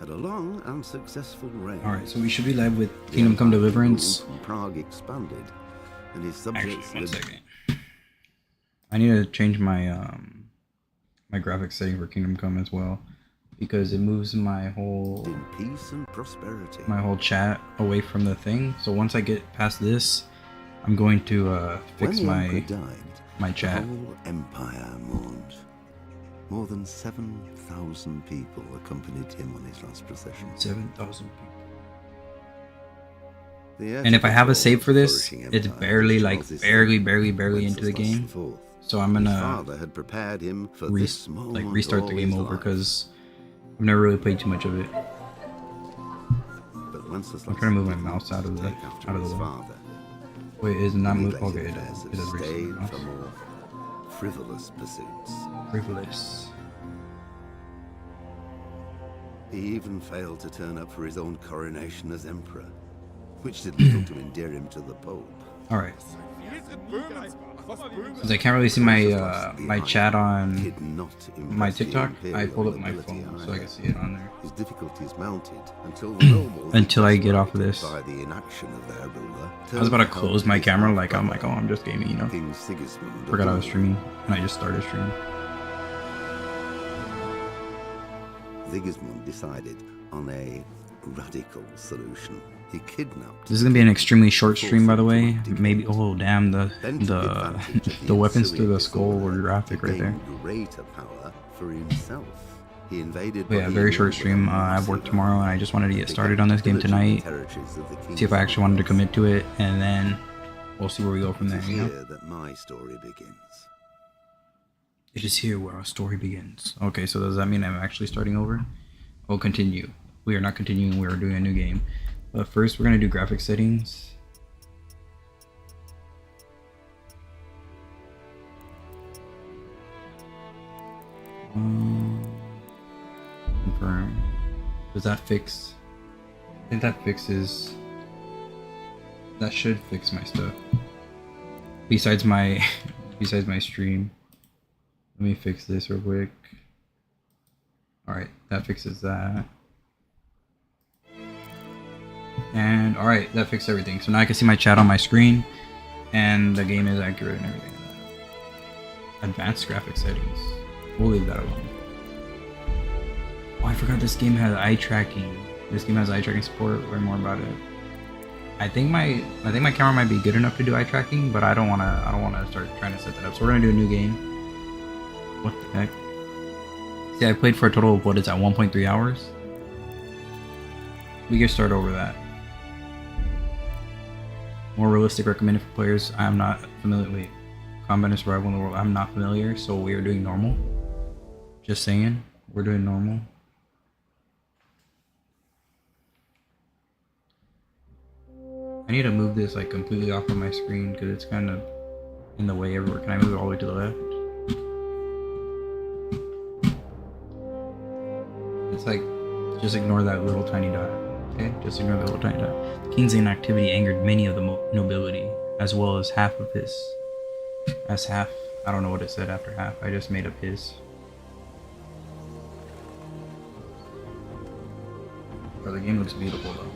had a long and successful reign. Alright, so we should be live with Kingdom Come Deliverance. Prague expanded, and his subjects. Actually, one second. I need to change my my graphics setting for Kingdom Come as well, because it moves my whole in peace and prosperity. My whole chat away from the thing. So once I get past this, I'm going to fix my chat. The whole empire mourned. More than 7,000 people accompanied him on his last procession. 7,000 people. And if I have a save for this, it's barely barely into the game. So I'm gonna restart the game over because I've never really played too much of it. I'm trying to move my mouse out of the way. Wait, is it not moving? Okay, it does. It does restart my mouse. Frivolous pursuits. Frivolous. He even failed to turn up for his own coronation as emperor, which did little to endear him to the Pope. Alright. Since I can't really see my my chat on my TikTok, I pulled up my phone so I can see it on there. His difficulties mounted until I get off of this. I was about to close my camera, I'm like, oh, I'm just gaming, you know. Forgot I was streaming, and I just started streaming. Sigismund decided on a radical solution. He kidnapped. This is gonna be an extremely short stream, by the way. Maybe. Oh damn, the weapons through the skull were graphic right there. Greater power for himself. He invaded. But yeah, very short stream. I have work tomorrow, and I just wanted to get started on this game tonight. See if I actually wanted to commit to it, and then we'll see where we go from there. You know. That my story begins. It is here where our story begins. Okay, so does that mean I'm actually starting over? We'll continue. We are not continuing. We are doing a new game. But first, we're gonna do graphic settings. Confirm. Does that fix? I think that fixes. That should fix my stuff. Besides my stream. Let me fix this real quick. Alright, that fixes that. And alright, that fixed everything. So now I can see my chat on my screen, and the game is accurate and everything. Advanced graphic settings. We'll leave that alone. Oh, I forgot this game has eye tracking. This game has eye tracking support. Learn more about it. I think my camera might be good enough to do eye tracking, but I don't wanna start trying to set that up. So we're gonna do a new game. What the heck? See, I played for a total of, what is that, 1.3 hours? We can start over that. More realistic recommended for players. I am not familiar with combat and survival in the world. I'm not familiar, so we are doing normal. Just saying, we're doing normal. I need to move this like completely off of my screen because it's kind of in the way everywhere. Can I move it all the way to the left? It's like, just ignore that little tiny dot. Okay, just ignore the little tiny dot. The king's inactivity angered many of the nobility, as well as half of his. As half. I don't know what it said after half. I just made up his. But the game looks beautiful though.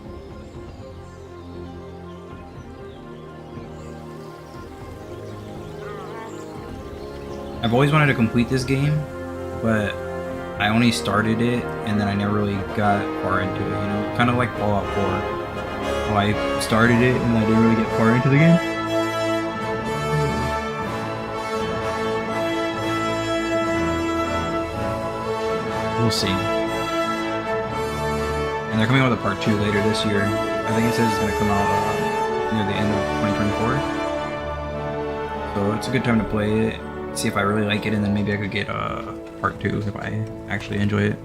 I've always wanted to complete this game, but I only started it and then I never really got far into it, you know? Kind of like Fallout 4. How I started it and I didn't really get far into the game. We'll see. And they're coming out with a part 2 later this year. I think it says it's going to come out near the end of 2024. So it's a good time to play it. See if I really like it, and then maybe I could get part 2 if I actually enjoy it.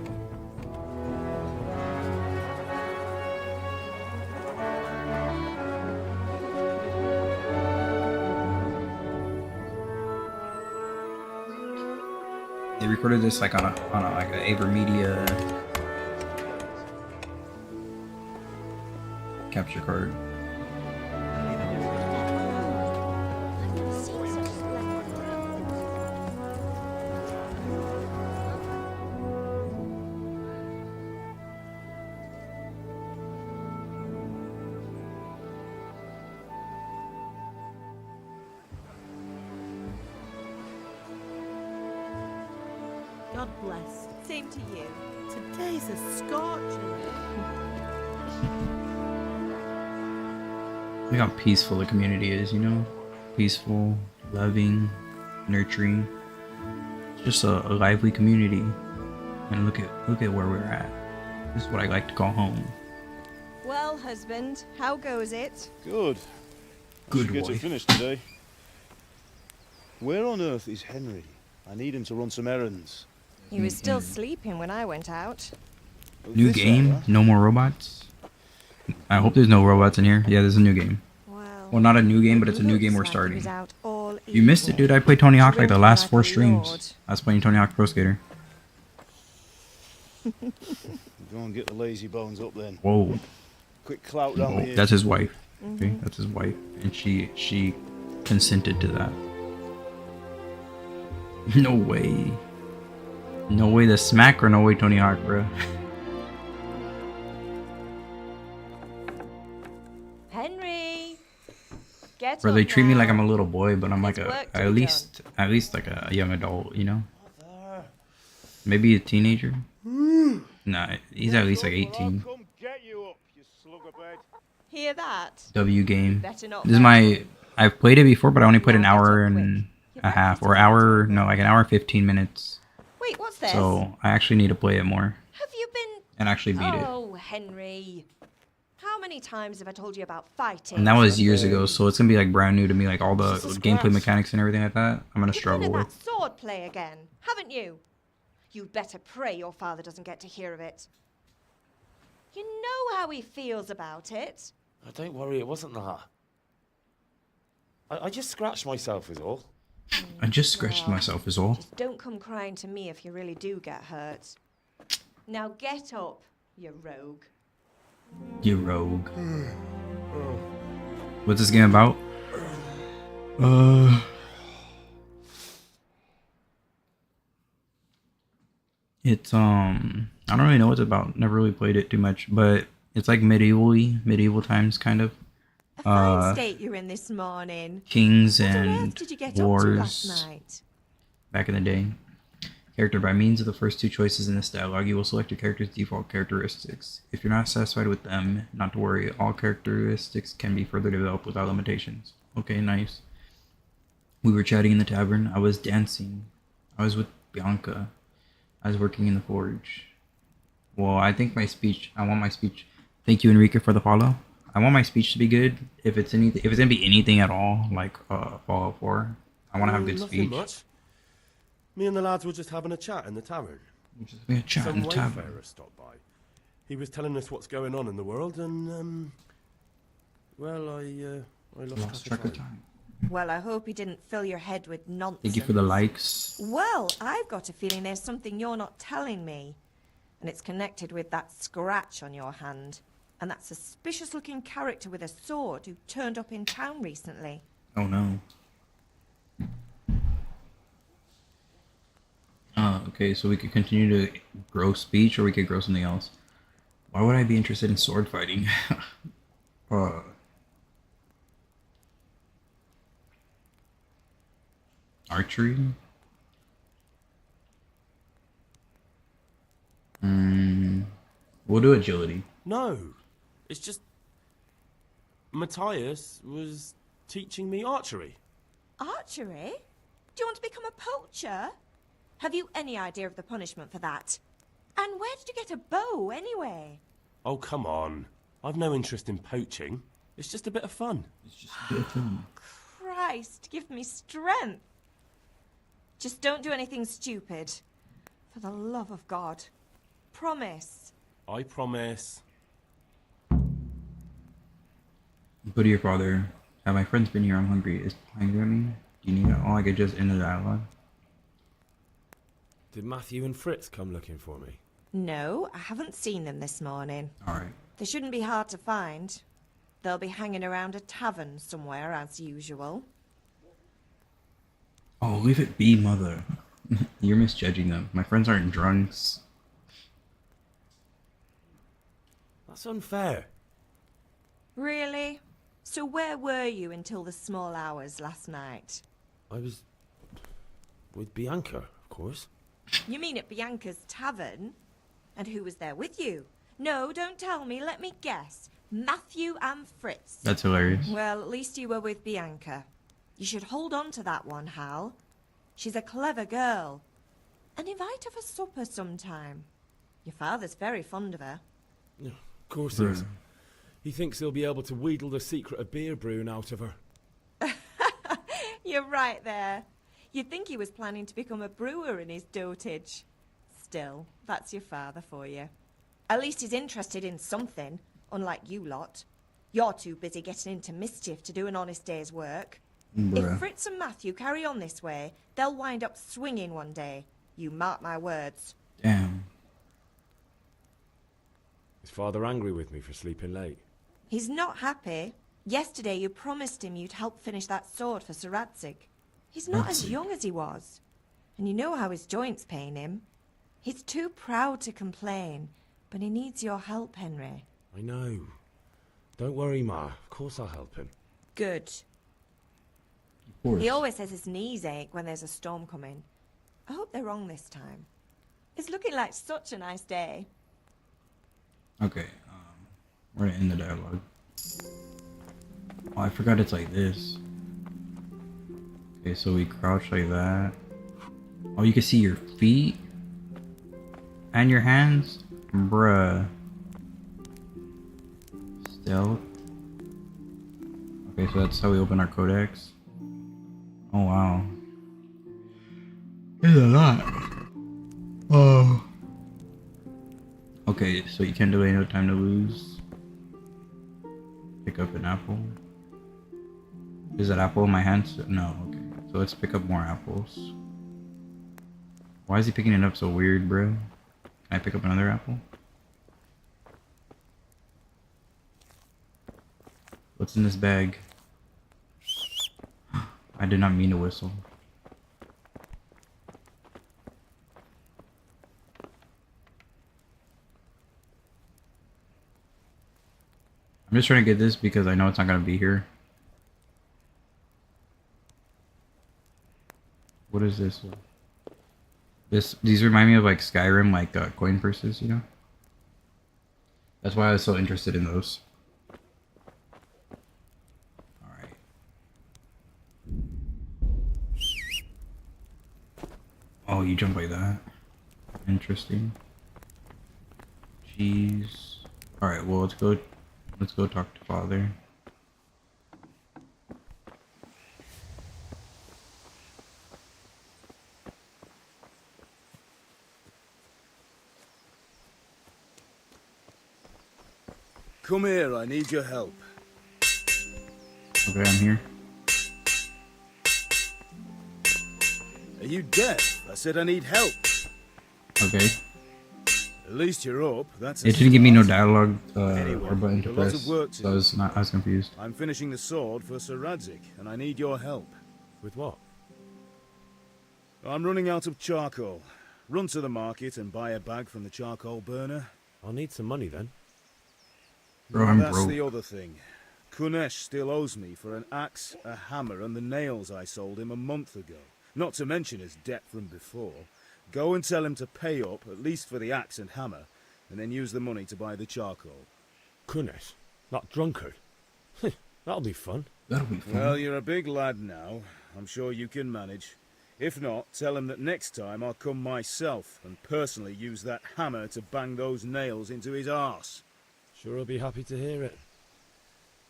They recorded this like on a like an AverMedia capture card. blessed. Same to you. Today's a scorcher. Look how peaceful the community is, you know? Peaceful, loving, nurturing. Just a lively community. And look at where we're at. This is what I like to call home. Well, husband, how goes it? Good. Good I should get wife. it finished today. Where on earth is Henry? I need him to run some errands. He was still sleeping when I went out. New This game, hour? no more robots. I hope there's no robots in here. Yeah, there's a new game. Well, not a new game, but it's a new game we're starting. You missed it, dude. I played Tony Hawk like the last 4 streams. I was playing Tony Hawk Pro Skater. Go and get the lazy bones up then. Whoa. Quick clout round Oh, here. that's his wife. Okay, that's his wife, and she consented to that. No way. No way the smack or no way Tony Hawk, bro. Henry, get Bro, up they treat me like now. I'm a little boy, but I'm like There's a work to at be least like a young adult, you know? Maybe a teenager. Nah, he's at least like 18. Come get you up, you slug of bed. Hear that? W game. Better not. This is my. I've played it before, but I only played an Now get hour up and quick. a half, or hour. No, like an hour 15 minutes. Wait, what's this? So I actually need to play it more Have you been? and actually beat it. Oh, Henry. How many times have I told you about fighting? And that was years ago, so it's gonna be like brand new to me, like all the Jesus gameplay Christ. mechanics and everything like that. I'm gonna You've been struggle in with. that sword play again, haven't you? You'd better pray your father doesn't get to hear of it. You know how he feels about it. Oh, don't worry, it wasn't that. I just scratched myself is all. I just scratched Well, myself is all. Just don't come crying to me if you really do get hurt. Now get up, you rogue. You rogue. What's this game about? It's I don't really know what it's about. Never really played it too much, but it's like medieval times kind of. A fine state you're in this morning. Kings What on earth and did you get up to wars last night? back in the day. Character: by means of the first 2 choices in this dialogue, you will select your character's default characteristics. If you're not satisfied with them, not to worry, all characteristics can be further developed without limitations. Okay, nice. We were chatting in the tavern. I was dancing. I was with Bianca. I was working in the forge. Well, I think my speech, I want my speech. Thank you, Enrique, for the follow. I want my speech to be good. If it's anything, if it's gonna be anything at all, like Fallout 4, I want to have good Nothing speech. much. Me and the lads were just having a chat in the tavern. Just be a chat in Some the tavern. wayfarer stopped by. He was telling us what's going on in the world, and well, I Lost lost track of time. Well, I hope he didn't fill your head with nonsense. Thank you for the likes. Well, I've got a feeling there's something you're not telling me. And it's connected with that scratch on your hand. And that suspicious-looking character with a sword who turned up in town recently. Oh no. Okay, so we could continue to grow speech, or we could grow something else. Why would I be interested in sword fighting? Archery? We'll do agility. No, it's just Matthias was teaching me archery. Archery? Do you want to become a poacher? Have you any idea of the punishment for that? And where did you get a bow, anyway? Oh, come on. I've no interest in poaching. It's just a bit of fun. It's just a bit of fun. Christ, give me strength. Just don't do anything stupid. For the love of God. Promise. I promise. Go to your father. Have my friends been here? I'm hungry. Is hungry at me? Do you need it? Oh, I could just end the dialogue. Did Matthew and Fritz come looking for me? No, I haven't seen them this morning. Alright. They shouldn't be hard to find. They'll be hanging around a tavern somewhere, as usual. Oh, leave it be, mother. You're misjudging them. My friends aren't drunks. That's unfair. Really? So where were you until the small hours last night? I was with Bianca, of course. You mean at Bianca's tavern? And who was there with you? No, don't tell me. Let me guess. Matthew and Fritz. That's hilarious. Well, at least you were with Bianca. You should hold on to that one, Hal. She's a clever girl. And invite her for supper sometime. Your father's very fond of her. Of course he is. He thinks he'll be able to wheedle the secret of beer brewing out of her. You're right there. You'd think he was planning to become a brewer in his dotage. Still, that's your father for you. At least he's interested in something, unlike you lot. You're too busy getting into mischief to do an honest day's work. Bruh. If Fritz and Matthew carry on this way, they'll wind up swinging one day. You mark my words. Damn. Is father angry with me for sleeping late? He's not happy. Yesterday you promised him you'd help finish that sword for Sir Radzig. He's not as young as he was. And you know how his joints pain him. He's too proud to complain, but he needs your help, Henry. I know. Don't worry, Ma. Of course I'll help him. Good. Of course. He always says his knees ache when there's a storm coming. I hope they're wrong this time. It's looking like such a nice day. Okay, we're gonna end the dialogue. Oh, I forgot it's like this. Okay, so we crouch like that. Oh, you can see your feet and your hands? Bruh. Stealth. Okay, so that's how we open our codex. Oh, wow. There's a lot. Oh. Okay, so you can't delay, no time to lose. Pick up an apple. Is that apple in my hands? No, okay. So let's pick up more apples. Why is he picking it up so weird, bro? Can I pick up another apple? What's in this bag? I did not mean to whistle. I'm just trying to get this because I know it's not gonna be here. What is this? These remind me of like Skyrim, like coin purses, you know? That's why I was so interested in those. Alright. Oh, you jump like that. Interesting. Jeez. Alright, well let's go talk to father. Come here, I need your help. Okay, I'm here. Are you deaf? I said I need help. Okay. At least you're up. That's a It didn't give me no start. dialogue Anyway, or button to a lot of press, work to so I was confused. I'm finishing the sword for Sir Radzig, and I need your help. With what? I'm running out of charcoal. Run to the market and buy a bag from the charcoal burner. I'll need some money then. Bro, I'm That's broke. the other thing. Kunesh still owes me for an axe, a hammer, and the nails I sold him a month ago. Not to mention his debt from before. Go and tell him to pay up, at least for the axe and hammer, and then use the money to buy the charcoal. Kunesh? That drunkard? That'll be fun. That'll be fun. Well, you're a big lad now. I'm sure you can manage. If not, tell him that next time I'll come myself and personally use that hammer to bang those nails into his arse. Sure I'll be happy to hear it.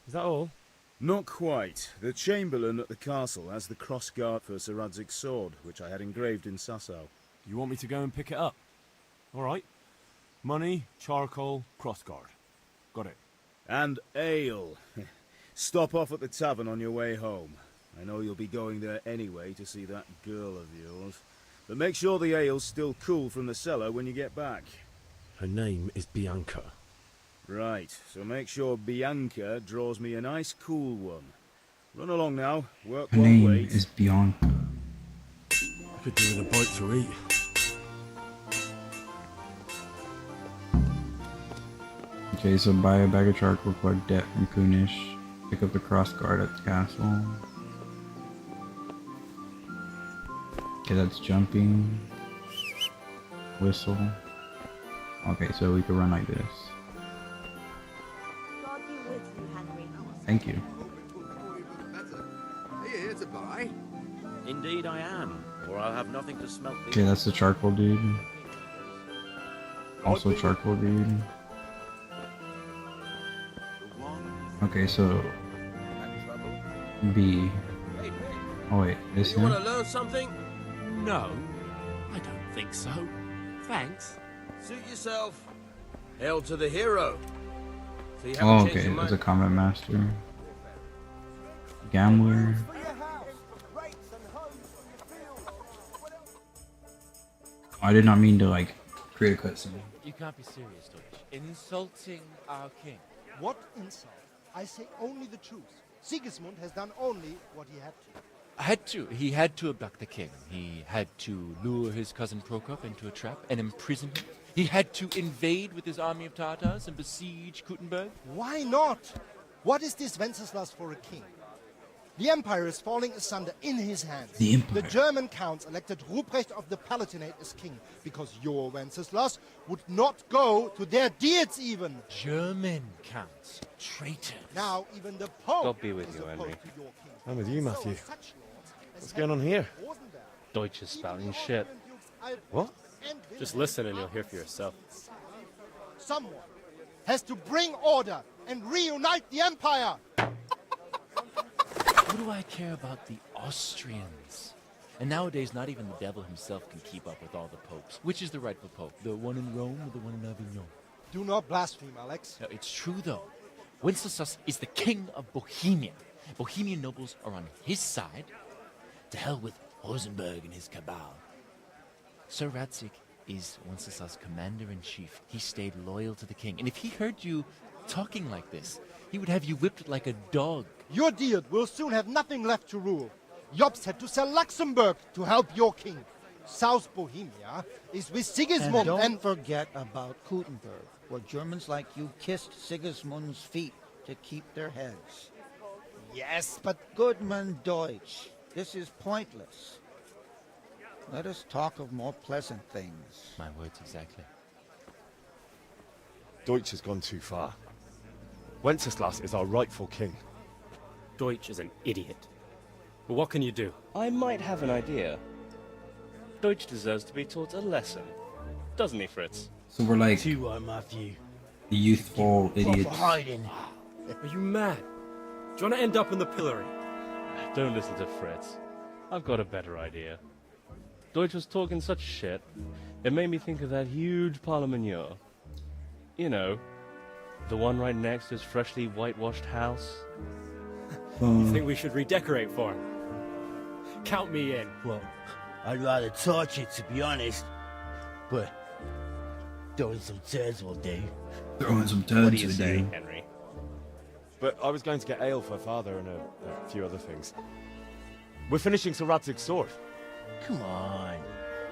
Is that all? Not quite. The Chamberlain at the castle has the cross-guard for Sir Radzig's sword, which I had engraved in Sasau. You want me to go and pick it up? Alright. Money, charcoal, crossguard. Got it. And ale. Stop off at the tavern on your way home. I know you'll be going there anyway to see that girl of yours. But make sure the ale's still cool from the cellar when you get back. Her name is Bianca. Right, so make sure Bianca draws me a nice cool one. Run along now. Work Her won't name wait. is Bianca. I could do with a bite to eat. Okay, so buy a bag of charcoal, collect debt from Kunish, pick up the cross guard at the castle. Okay, that's jumping. whistle. Okay, so we can run like this. God be with you, Henry. Thank you. Are you here to buy? Indeed I am, or I'll have nothing to smelt the... Okay, that's the charcoal dude. Also charcoal dude. Okay, so B. Oh wait, this You him? want to learn something? No, I don't think so. Thanks. Suit yourself. Hail to the hero. So you haven't Oh, changed okay, your there's mind? a combat master. Gambler. I did not mean to like create a cutscene. You can't be serious, Deutsch. Insulting our king. What insult? I say only the truth. Sigismund has done only what he had to. He had to abduct the king. He had to lure his cousin Prokop into a trap and imprison him. He had to invade with his army of Tatars and besiege Kuttenberg. Why not? What is this Wenceslas for a king? The empire is falling asunder in his hands. The empire. The German counts elected Ruprecht of the Palatinate as king because your Wenceslas would not go to their deeds even. German counts. Traitors. Now even the Pope God be with is you, opposed Henry. to your king. I'm with you, So Matthew. are such lords as What's going on here? Rosenberg. Deutsch is Even spouting the shit. Austrian dukes Albrecht What? and Just Wilhelm listen and you'll are hear for yourself. Someone has to bring order and reunite the empire. What do I care about the Austrians? And nowadays, not even the devil himself can keep up with all the popes. Which is the rightful pope? The one in Rome or the one in Avignon? Do not blaspheme, Alex. No, it's true, though. Wenceslas is the king of Bohemia. Bohemian nobles are on his side. To hell with Rosenberg and his cabal. Sir Radzik is Wenceslas' commander-in-chief. He stayed loyal to the king. And if he heard you talking like this, he would have you whipped like a dog. Your deed will soon have nothing left to rule. Jobst had to sell Luxembourg to help your king. South Bohemia is with Sigismund And don't forget about Kuttenberg, where Germans like you kissed Sigismund's feet to keep their heads. Yes, but Goodman Deutsch, this is pointless. Let us talk of more pleasant things. My words exactly. Deutsch has gone too far. Wenceslas is our rightful king. Deutsch is an idiot. But what can you do? I might have an idea. Deutsch deserves to be taught a lesson. Doesn't he, Fritz? So we're like Too Matthew. the youthful idiots. hiding. Are you mad? Do you want to end up in the pillory? Don't listen to Fritz. I've got a better idea. Deutsch was talking such shit, it made me think of that huge parliament. You know, the one right next to his freshly whitewashed house. You think we should redecorate for him? Count me in. Well, I'd rather torch it, to be honest. But throwing some turds will do. Throwing some What do turds you a say, day. Henry? But I was going to get ale for father and a few other things. We're finishing Sir Radzig's sword. Come on.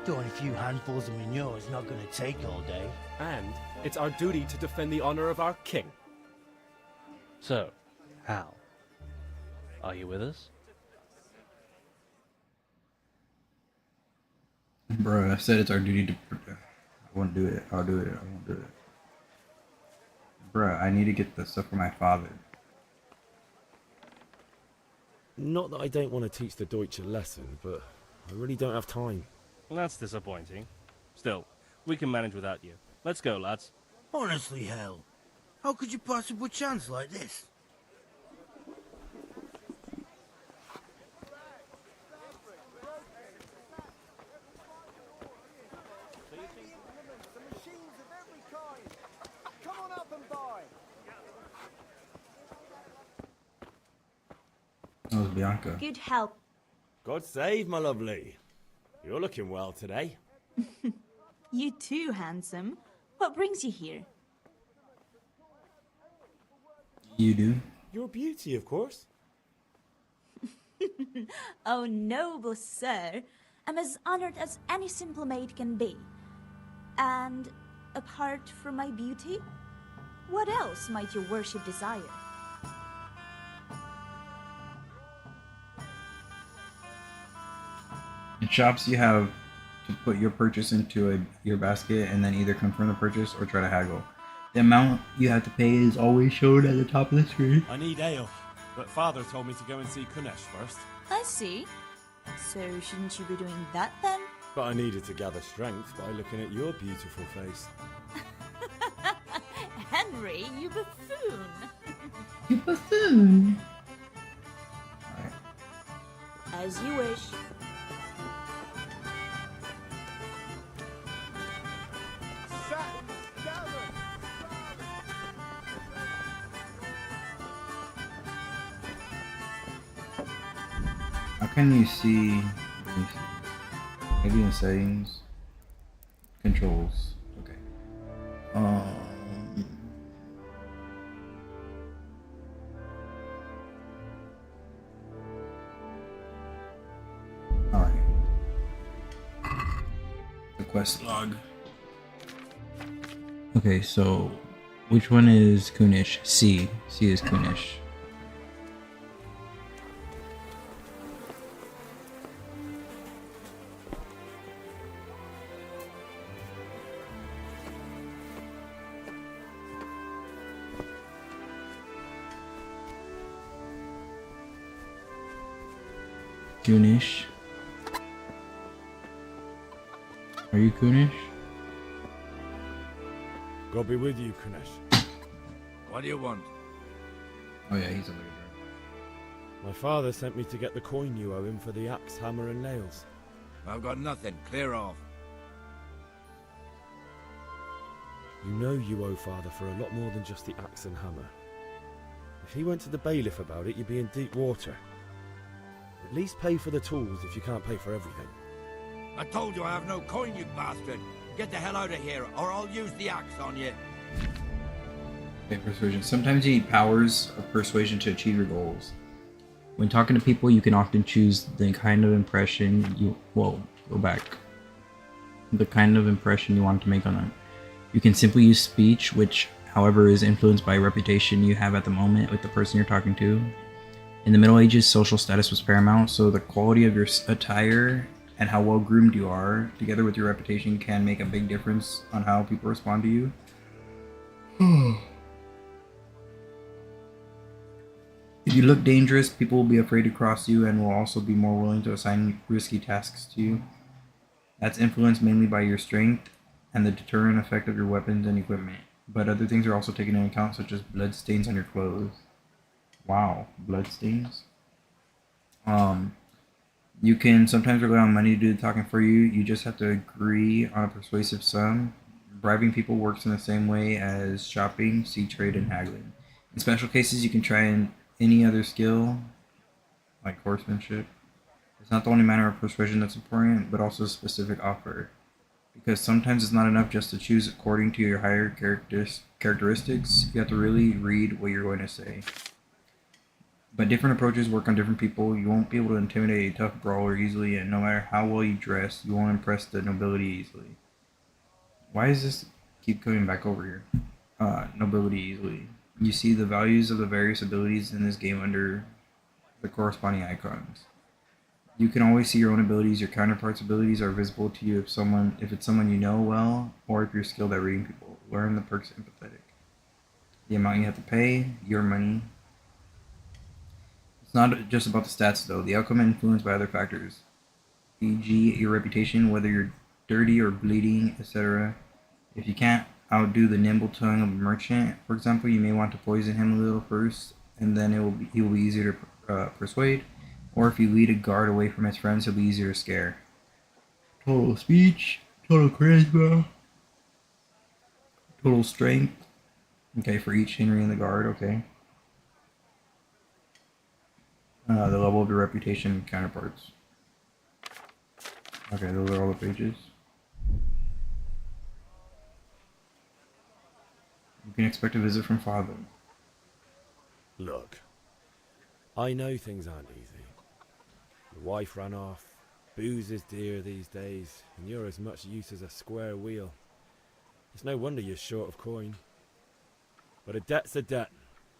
Throwing a few handfuls of manure is not going to take all day. And it's our duty to defend the honor of our king. So, Hal, are you with us? Bro, I said it's our duty to. I won't do it. I'll do it. I won't do it. Bro, I need to get the stuff for my father. Not that I don't want to teach the Deutsch a lesson, but I really don't have time. Well, that's disappointing. Still, we can manage without you. Let's go, lads. Honestly, Hal, how could you possibly chance like this? That was Bianca. Good help. God save, my lovely. You're looking well today. You too, handsome. What brings you here? You do? Your beauty, of course. Oh, noble sir. I'm as honored as any simple maid can be. And apart from my beauty, what else might your worship desire? In shops, you have to put your purchase into your basket and then either confirm the purchase or try to haggle. The amount you have to pay is always shown at the top of the screen. I need ale, but Father told me to go and see Kunesh first. I see. So shouldn't you be doing that then? But I needed to gather strength by looking at your beautiful face. Henry, you buffoon! You buffoon! As you wish. How can you see? Let me see. Maybe in settings, controls. Okay. All right. The quest log. Okay, so which one is Kunish? C. C is Kunish. Kunish. Are you Kunish? God be with you, Kunesh. What do you want? Oh yeah, he's a leader. My father sent me to get the coin you owe him for the axe, hammer, and nails. I've got nothing. Clear off. You know you owe father for a lot more than just the axe and hammer. If he went to the bailiff about it, you'd be in deep water. At least pay for the tools if you can't pay for everything. I told you I have no coin, you bastard. Get the hell out of here, or I'll use the axe on you. Okay, persuasion. Sometimes you need powers of persuasion to achieve your goals. When talking to people, you can often choose the kind of impression you... Whoa, go back. The kind of impression you want to make on them. You can simply use speech, which, however, is influenced by a reputation you have at the moment with the person you're talking to. In the Middle Ages, social status was paramount, so the quality of your attire and how well groomed you are, together with your reputation, can make a big difference on how people respond to you. If you look dangerous, people will be afraid to cross you and will also be more willing to assign risky tasks to you. That's influenced mainly by your strength and the deterrent effect of your weapons and equipment, but other things are also taken into account, such as blood stains on your clothes. Wow, blood stains. You can sometimes rely on money to do the talking for you. You just have to agree on a persuasive sum. Bribing people works in the same way as shopping, see trade, and haggling. In special cases, you can try any other skill, like horsemanship. It's not the only manner of persuasion that's important, but also a specific offer. Because sometimes it's not enough just to choose according to your higher characteristics. You have to really read what you're going to say. But different approaches work on different people. You won't be able to intimidate a tough brawler easily, and no matter how well you dress, you won't impress the nobility easily. Why does this keep coming back over here? Nobility easily. You see the values of the various abilities in this game under the corresponding icons. You can always see your own abilities. Your counterparts' abilities are visible to you if it's someone you know well, or if you're skilled at reading people. Learn the perks empathetic. The amount you have to pay, your money. It's not just about the stats though. The outcome is influenced by other factors, e.g. your reputation, whether you're dirty or bleeding, etc. If you can't outdo the nimble tongue of a merchant, for example, you may want to poison him a little first, and then he will be easier to persuade. Or if you lead a guard away from his friends, he'll be easier to scare. Total speech, total charisma, total strength. Okay, for each Henry in the guard, okay. The level of your reputation and counterparts. Okay, those are all the pages. You can expect a visit from father. Look, I know things aren't easy. The wife ran off, booze is dear these days, and you're as much use as a square wheel. It's no wonder you're short of coin. But a debt's a debt,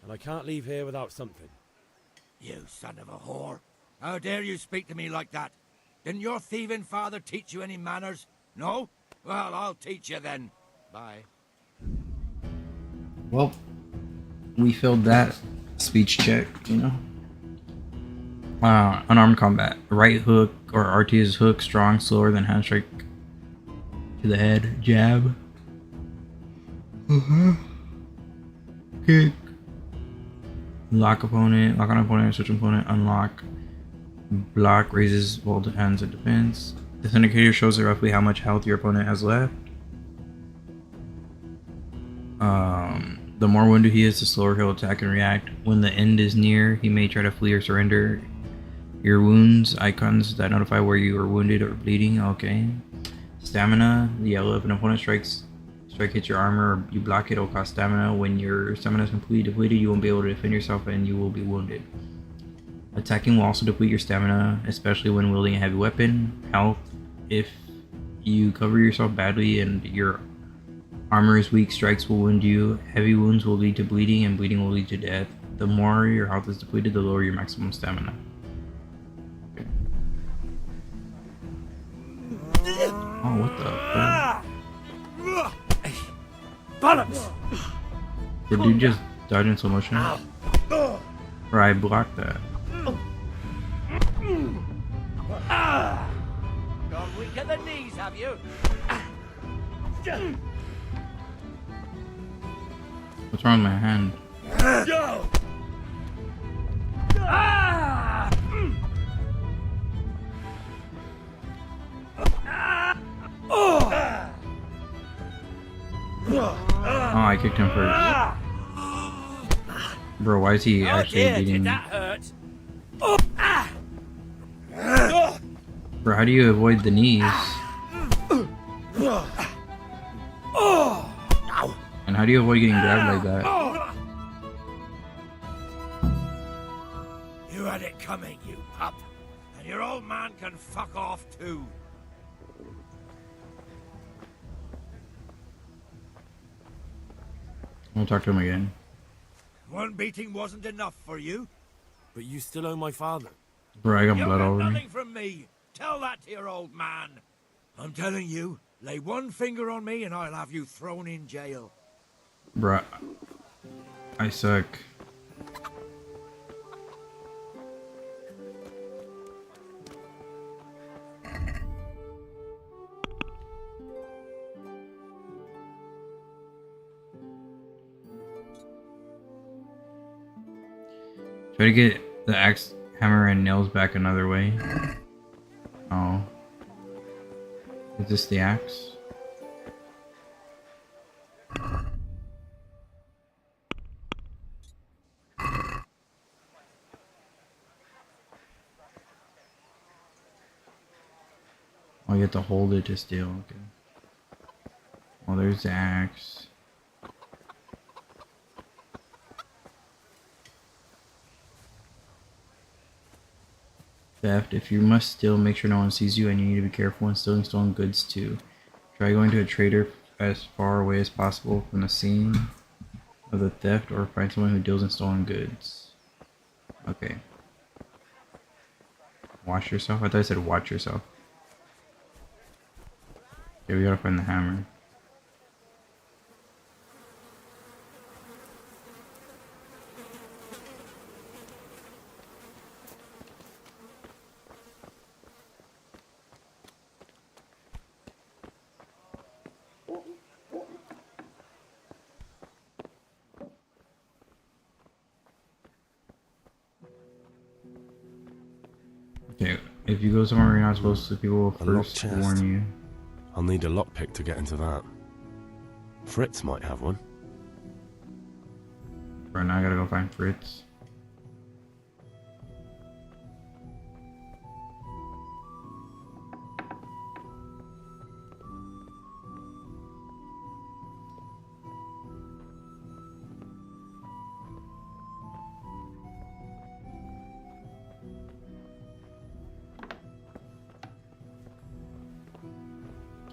and I can't leave here without something. You son of a whore. How dare you speak to me like that? Didn't your thieving father teach you any manners? No? Well, I'll teach you then. Bye. Well, we failed that speech check, you know. Unarmed combat. Right hook or RT is hook, strong, slower than hand strike to the head. Jab. Kick. Lock opponent. Lock on opponent. Switch opponent. Unlock. Block raises both hands in defense. This indicator shows roughly how much health your opponent has left. The more wounded he is, the slower he'll attack and react. When the end is near, he may try to flee or surrender. Your wounds icons that notify where you are wounded or bleeding. Okay. Stamina, the yellow. If an opponent strike hits your armor or you block it, it'll cost stamina. When your stamina is completely depleted, you won't be able to defend yourself and you will be wounded. Attacking will also deplete your stamina, especially when wielding a heavy weapon. Health, if you cover yourself badly and your armor is weak, strikes will wound you. Heavy wounds will lead to bleeding and bleeding will lead to death. The more your health is depleted, the lower your maximum stamina. Okay. Oh, what the fuck? Bollocks! Did you just dodge in slow motion? Or I blocked that. Gone weak at the knees, have you? What's wrong with my hand? Go! Oh, I kicked him first. Bro, why is he actually beating me? That hurt. Bro, how do you avoid the knees? And how do you avoid getting grabbed like that? You had it coming, you pup. And your old man can fuck off too. I'll talk to him again. One beating wasn't enough for you. But you still owe my father. Bro, I got You'll blood get all over me. nothing from me. Tell that to your old man. I'm telling you, lay one finger on me and I'll have you thrown in jail. Bro, I suck. Try to get the axe, hammer, and nails back another way. Oh. Is this the axe? Oh, you have to hold it to steal. Okay. Well, there's the axe. Theft. If you must steal, make sure no one sees you, and you need to be careful when stealing stolen goods too. Try going to a trader as far away as possible from the scene of the theft, or find someone who deals in stolen goods. Okay. Wash yourself? I thought I said watch yourself. Okay, we gotta find the hammer. Okay, if you go somewhere you're not supposed to, people will first warn you. I'll need a lockpick to get into that. Fritz might have one. Right now I gotta go find Fritz.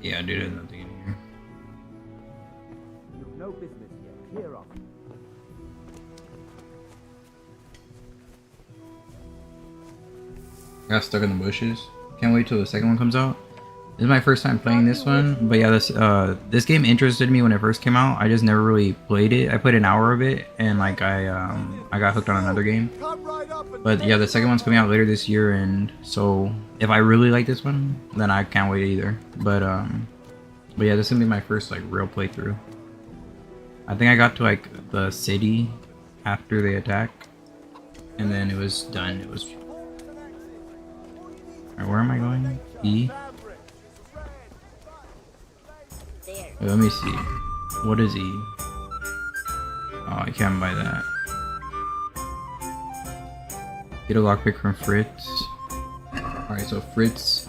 Yeah, dude, there's nothing in here. You've no business here. Clear off. Got stuck in the bushes. Can't wait till the second one comes out. This is my first time playing this one, but yeah, this game interested me when it first came out. I just never really played it. I played an hour of it, and like I got hooked on another game. But yeah, the second one's coming out later this year, and so if I really like this one, then I can't wait either. But yeah, this is gonna be my first like real playthrough. I think I got to like the city after they attack, and then it was done. It was. Alright, where am I going? E. Wait, let me see. What is E? Oh, I can't buy that. Get a lockpick from Fritz. Alright, so Fritz.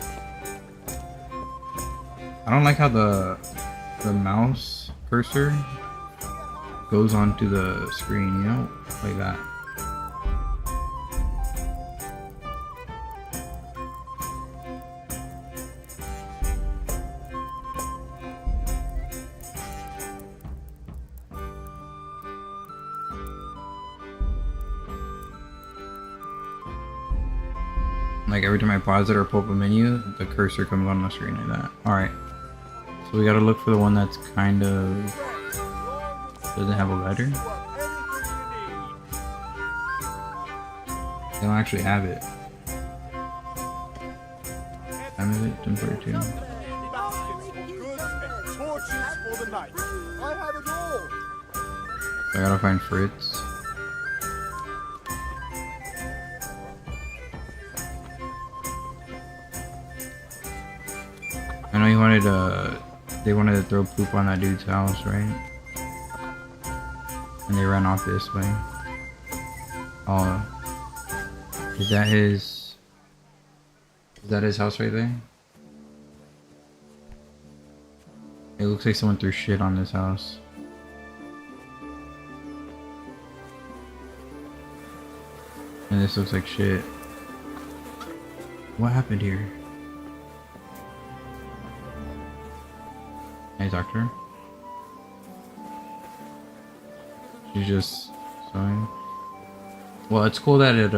I don't like how the mouse cursor goes onto the screen, you know? Like that. Like every time I pause it or pull up a menu, the cursor comes on the screen like that. Alright. So we gotta look for the one that's kind of doesn't have a letter. They don't actually have it. Time is it? 10:42. So I gotta find Fritz. I know he wanted they wanted to throw poop on that dude's house, right? And they ran off this way. Oh, is that his house right there? It looks like someone threw shit on this house. And this looks like shit. What happened here? Hey, doctor. She's just sewing. Well, it's cool that it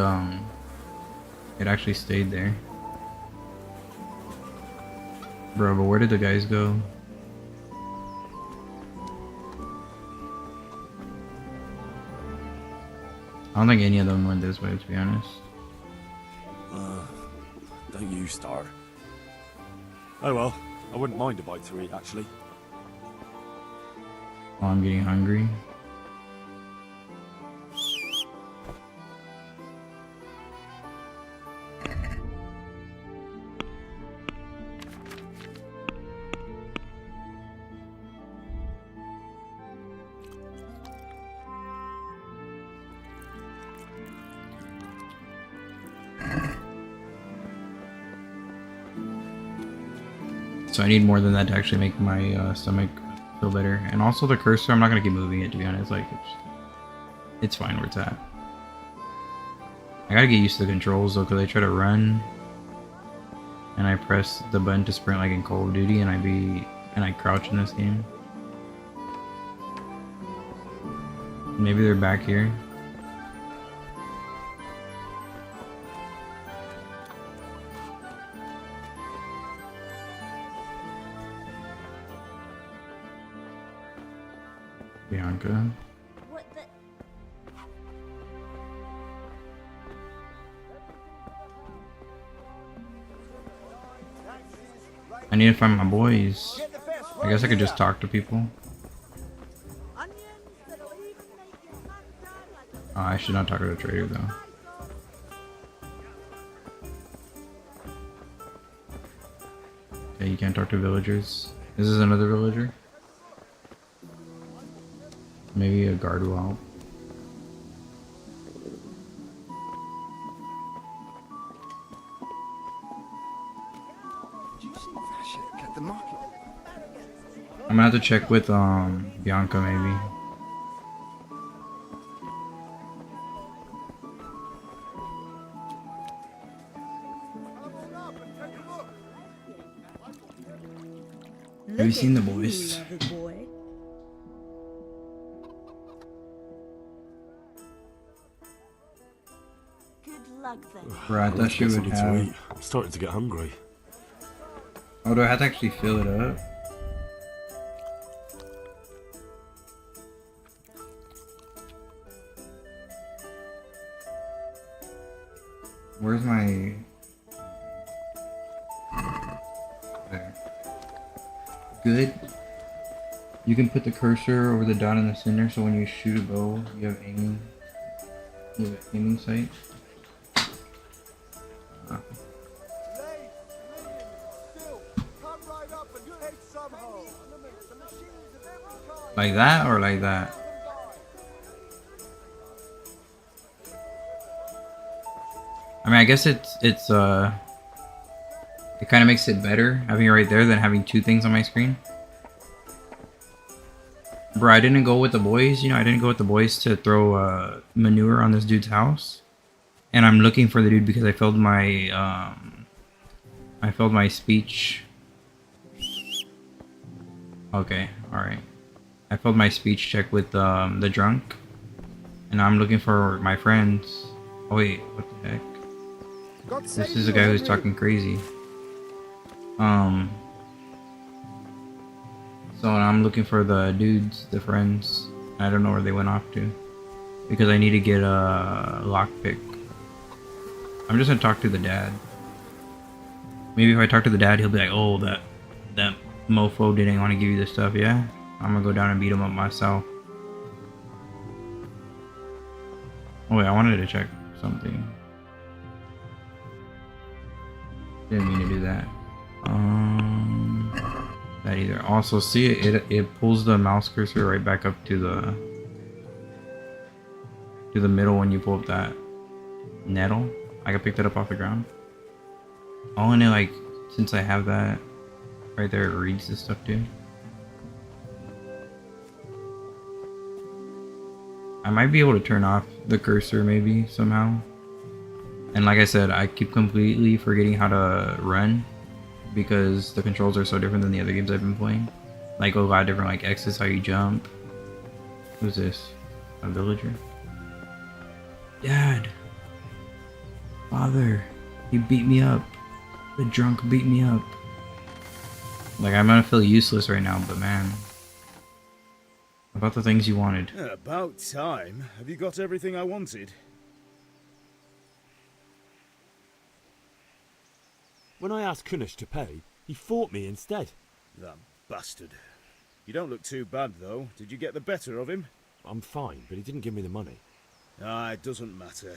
actually stayed there. Bro, but where did the guys go? I don't think any of them went this way, to be honest. Don't you start. Oh well, I wouldn't mind a bite to eat, actually. Oh, I'm getting hungry. So I need more than that to actually make my stomach feel better. And also the cursor, I'm not gonna keep moving it, to be honest. Like it's fine where it's at. I gotta get used to the controls though, because I try to run and I press the button to sprint like in Call of Duty, and I crouch in this game. Maybe they're back here. Bianca. What the? I need to find my boys. I guess I could just talk to people. Oh, I should not talk to the trader though. Okay, you can't talk to villagers. This is another villager. Maybe a guard will help. I'm gonna have to check with Bianca maybe. Have you seen the boys? Good luck. luck then. Bro, I thought she would something to have. eat. I'm starting to get hungry. Oh, do I have to actually fill it up? Where's my... There. Good. You can put the cursor over the dot in the center so when you shoot a bow, you have aiming. You have an aiming sight. Like that or like that? I mean, I guess it kind of makes it better having it right there than having two things on my screen. Bro, I didn't go with the boys, you know, I didn't go with the boys to throw manure on this dude's house. And I'm looking for the dude because I failed my speech. Okay, alright. I failed my speech check with the drunk. And I'm looking for my friends. Oh wait, what the heck? This is a guy who's talking crazy. So I'm looking for the dudes, the friends. I don't know where they went off to. Because I need to get a lockpick. I'm just gonna talk to the dad. Maybe if I talk to the dad, he'll be like, oh, that mofo didn't want to give you this stuff, yeah? I'm gonna go down and beat him up myself. Oh wait, I wanted to check something. Didn't mean to do that. That either. Also, see it pulls the mouse cursor right back up to the middle when you pull up that nettle. I can pick that up off the ground. Oh, and it, like, since I have that right there, it reads this stuff too. I might be able to turn off the cursor maybe somehow. And like I said, I keep completely forgetting how to run because the controls are so different than the other games I've been playing. Like a lot different, like X is how you jump. Who's this? A villager? Dad! Father! He beat me up. The drunk beat me up. Like, I'm gonna feel useless right now, but man. About the things you wanted. About time. Have you got everything I wanted? When I asked Kunish to pay, he fought me instead. That bastard. You don't look too bad, though. Did you get the better of him? I'm fine, but he didn't give me the money. Ah, it doesn't matter.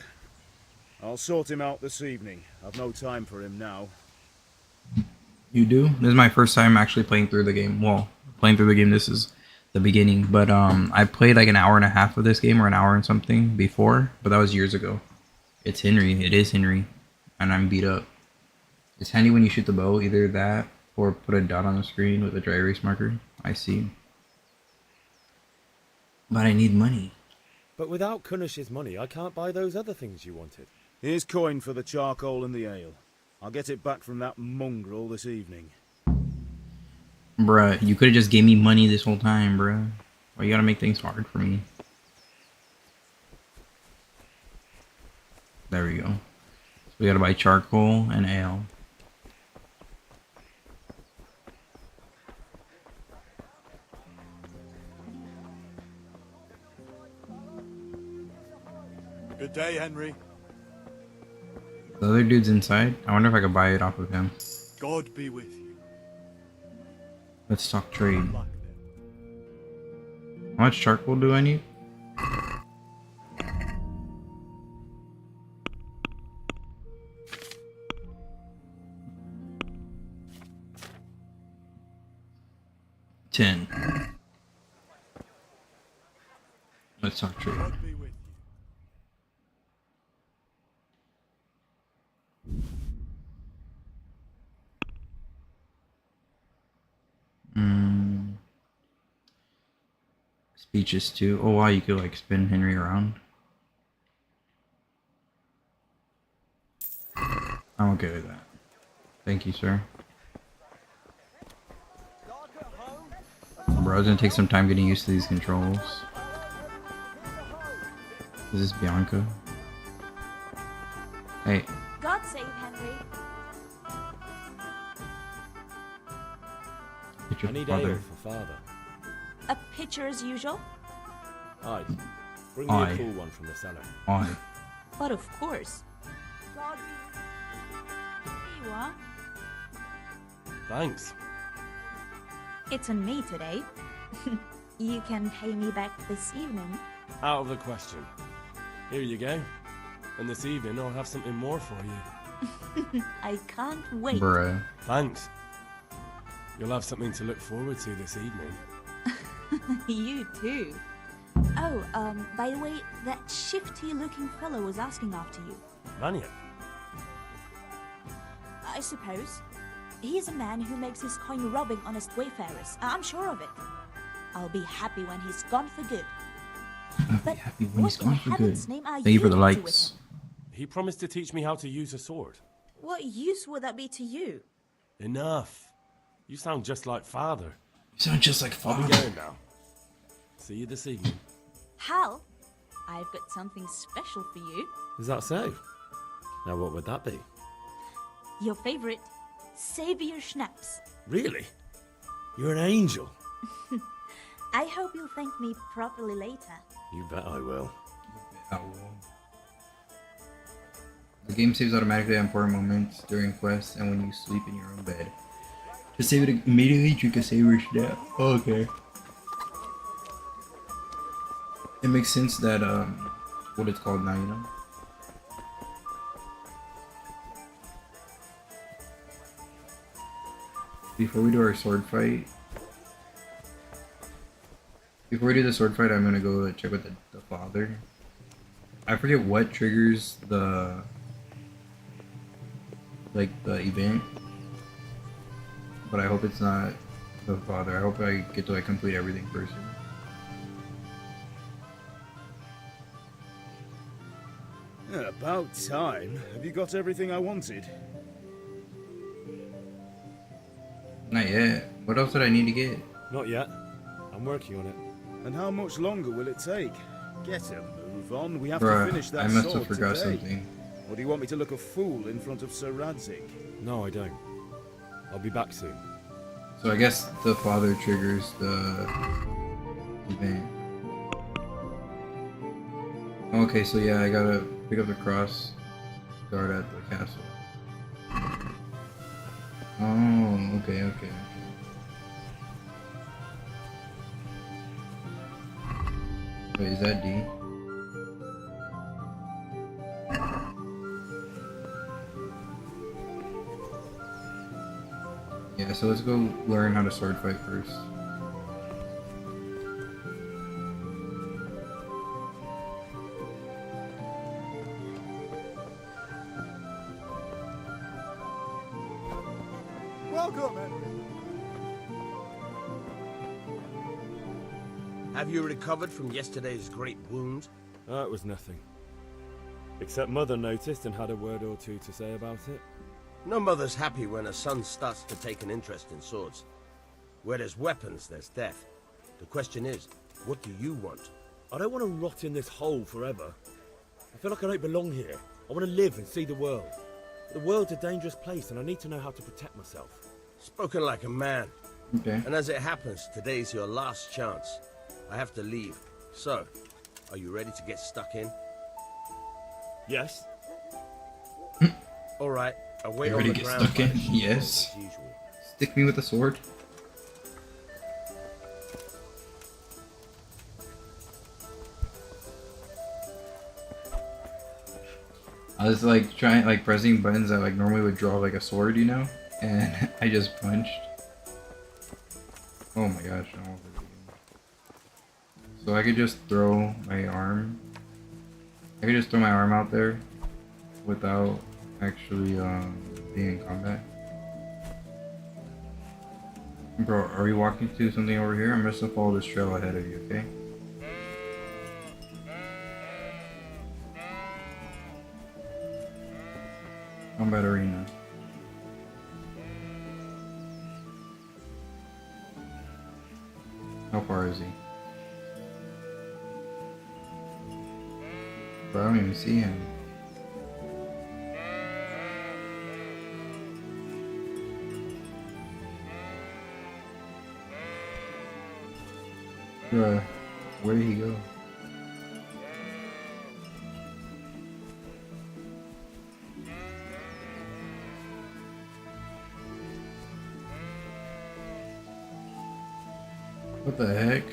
I'll sort him out this evening. I've no time for him now. You do? This is my first time actually playing through the game. Well, playing through the game, this is the beginning. But I played like an hour and a half of this game, or an hour and something before. But that was years ago. It's Henry. It is Henry. And I'm beat up. It's handy when you shoot the bow, either that or put a dot on the screen with a dry erase marker. I see. But I need money. But without Kunish's money, I can't buy those other things you wanted. Here's coin for the charcoal and the ale. I'll get it back from that mongrel this evening. Bruh, you could have just gave me money this whole time, bruh. Why you gotta make things hard for me? There we go. So we gotta buy charcoal and ale. Good day, Henry. The other dude's inside. I wonder if I could buy it off of him. God be with you. Let's talk trade. How much charcoal do I need? $10. Let's talk trade. Speeches too. Oh wow, you could like spin Henry around. I'm okay with that. Thank you, sir. Bro, it's gonna take some time getting used to these controls. Is this Bianca? Hey. God save Henry. I need ale for father. A pitcher as usual? Aye. Bring me a cool one from the cellar. Aye. But of course. God be... You are? Thanks. It's on me today. You can pay me back this evening. Out of the question. Here you go. And this evening I'll have something more for you. I can't wait. Bruh. Thanks. You'll have something to look forward to this evening. You too. Oh, by the way, that shifty-looking fellow was asking after you. Vanya? I suppose. He's a man who makes his coin robbing honest wayfarers. I'm sure of it. I'll be happy when he's gone for good. But When he's gone for good. name are Thank you for the up to with likes. him? He promised to teach me how to use a sword. What use would that be to you? Enough. You sound just like father. You sound just like I'll father. be going now. See you this evening. Hal, I've got something special for you. Is that so? Now what would that be? Your favorite, Savior Schnapps. Really? You're an angel. I hope you'll thank me properly later. You bet I will. The game saves automatically at important moments during quests and when you sleep in your own bed. To save it immediately, drink a Savior Schnapps. Oh, okay. It makes sense that, what it's called now, you know? Before we do our sword fight, I'm gonna go check with the father. I forget what triggers the event, but I hope it's not the father. I hope I get to complete everything first. About time. Have you got everything I wanted? Not yet. What else did I need to get? Not yet. I'm working on it. And how much longer will it take? Get a move on. We have Bruh, to finish that I must sword have forgot today. something. Or do you want me to look a fool in front of Sir Radzig? No, I don't. I'll be back soon. So I guess the father triggers the event. Okay, so yeah, I gotta pick up the cross guard at the castle. Oh, okay. Wait, is that D? Yeah, so let's go learn how to sword fight first. Welcome, Henry. Have you recovered from yesterday's great wound? It was nothing. Except Mother noticed and had a word or two to say about it. No mother's happy when a son starts to take an interest in swords. Where there's weapons, there's death. The question is, what do you want? I don't want to rot in this hole forever. I feel like I don't belong here. I want to live and see the world. The world's a dangerous place and I need to know how to protect myself. Spoken like a man. Okay. And as it happens, today's your last chance. I have to leave. So, are you ready to get stuck in? Yes. All right. Away You on ready the to get ground. stuck in? by the shield, Yes. as usual. Stick me with the sword. I was pressing buttons that normally would draw a sword, you know, and I just punched. Oh my gosh! So I could just throw my arm. I could just throw my arm out there without actually being in combat. Bro, are you walking to something over here? I'm just gonna follow this trail ahead of you, okay? Combat arena. How far is he? Bro, I don't even see him. bruh. Where did he go? What the heck?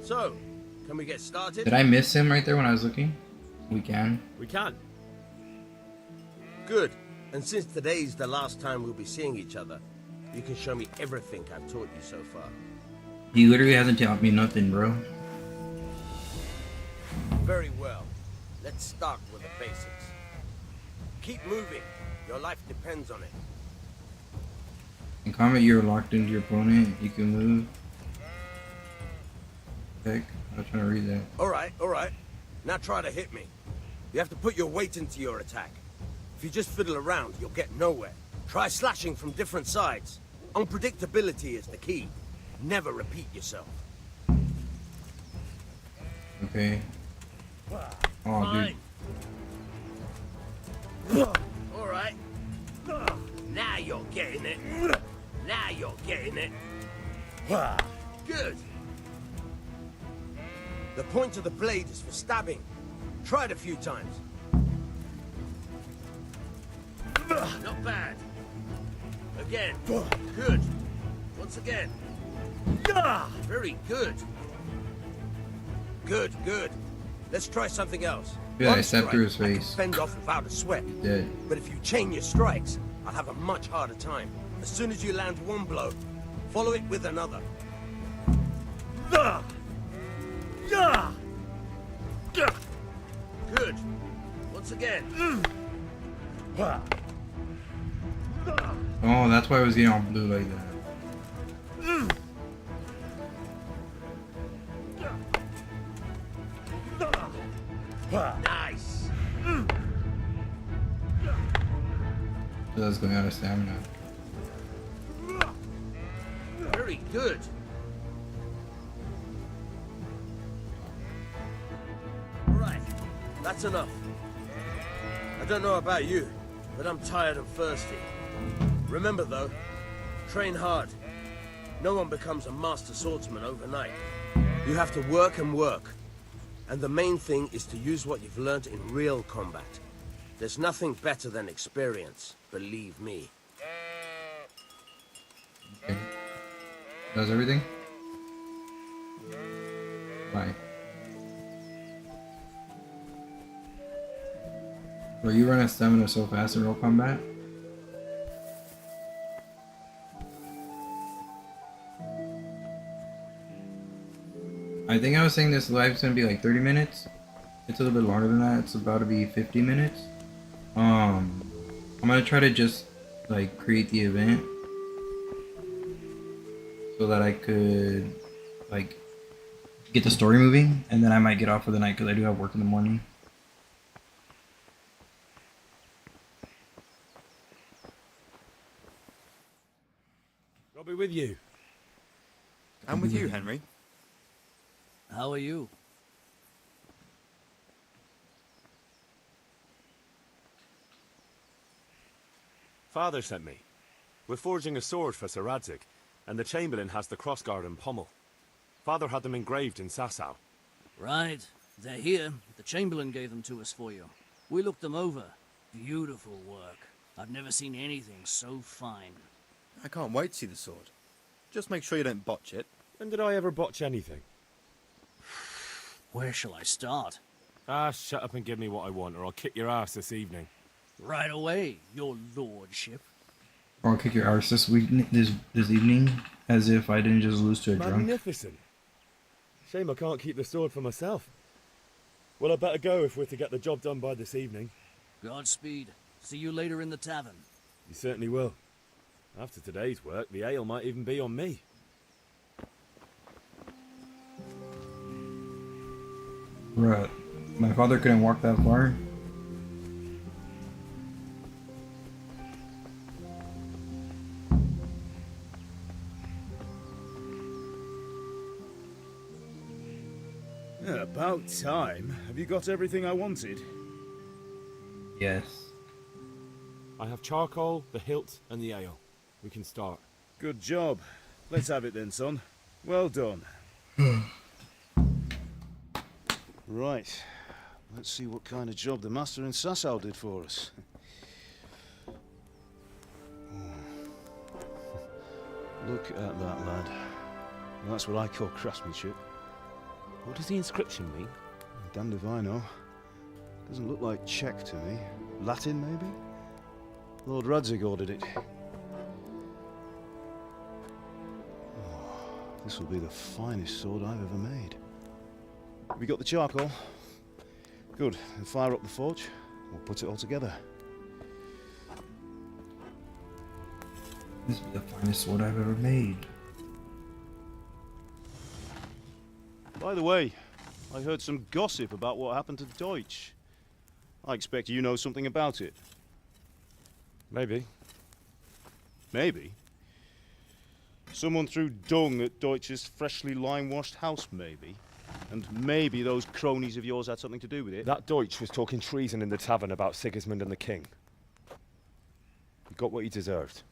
So, can we get started? Did I miss him right there when I was looking? We can. We can. Good. And since today's the last time we'll be seeing each other, you can show me everything I've taught you so far. He literally hasn't taught me nothing, bro. Very well. Let's start with the basics. Keep moving. Your life depends on it. In combat, you're locked into your opponent. You can move. Heck, I'm trying to read that. Alright. Now try to hit me. You have to put your weight into your attack. If you just fiddle around, you'll get nowhere. Try slashing from different sides. Unpredictability is the key. Never repeat yourself. Okay. Oh, dude. Alright. Now you're getting it. Now you're getting it. Good. The point of the blade is for stabbing. Try it a few times. Not bad. Again. Good. Once again. Very good. Good. Let's try something else. Yeah, I stepped through his I can face. fend off without a sweat. Dead. But if you chain your strikes, I'll have a much harder time. As soon as you land one blow, follow it with another. Good. Once again. Oh, that's why I was getting all blue like that. Nice. So that's going out of stamina. Very good. Right. That's enough. I don't know about you, but I'm tired and thirsty. Remember though, train hard. No one becomes a master swordsman overnight. You have to work and work. And the main thing is to use what you've learned in real combat. There's nothing better than experience, believe me. Okay. Does everything? Bye. Bro, you run out of stamina so fast in real combat? I think I was saying this live's gonna be like 30 minutes. It's a little bit longer than that. It's about to be 50 minutes. I'm gonna try to just like create the event so that I could like get the story moving, and then I might get off for the night because I do have work in the morning. I'll be with you. I'm with you, Henry. How are you? Father sent me. We're forging a sword for Sir Radzig, and the Chamberlain has the crossguard and pommel. Father had them engraved in Sasau. Right. They're here. The Chamberlain gave them to us for you. We looked them over. Beautiful work. I've never seen anything so fine. I can't wait to see the sword. Just make sure you don't botch it. When did I ever botch anything? Where shall I start? Shut up and give me what I want, or I'll kick your ass this evening. Right away, your lordship. Or I'll kick your arse this evening, as if I didn't just lose to a drunk. Magnificent. Shame I can't keep the sword for myself. Well, I better go if we're to get the job done by this evening. Godspeed. See you later in the tavern. You certainly will. After today's work, the ale might even be on me. Right. My father couldn't walk that far. About time. Have you got everything I wanted? Yes. I have charcoal, the hilt, and the ale. We can start. Good job. Let's have it then, son. Well done. Right. Let's see what kind of job the master in Sasau did for us. Look at that, lad. That's what I call craftsmanship. What does the inscription mean? Damned if I know. Doesn't look like Czech to me. Latin, maybe? Lord Radzig ordered it. Oh, this will be the finest sword I've ever made. Have you got the charcoal? Good. Then fire up the forge. We'll put it all together. This will be the finest sword I've ever made. By the way, I heard some gossip about what happened to Deutsch. I expect you know something about it. Maybe. Maybe? Someone threw dung at Deutsch's freshly lime-washed house, maybe? And maybe those cronies of yours had something to do with it? That Deutsch was talking treason in the tavern about Sigismund and the king. He got what he deserved.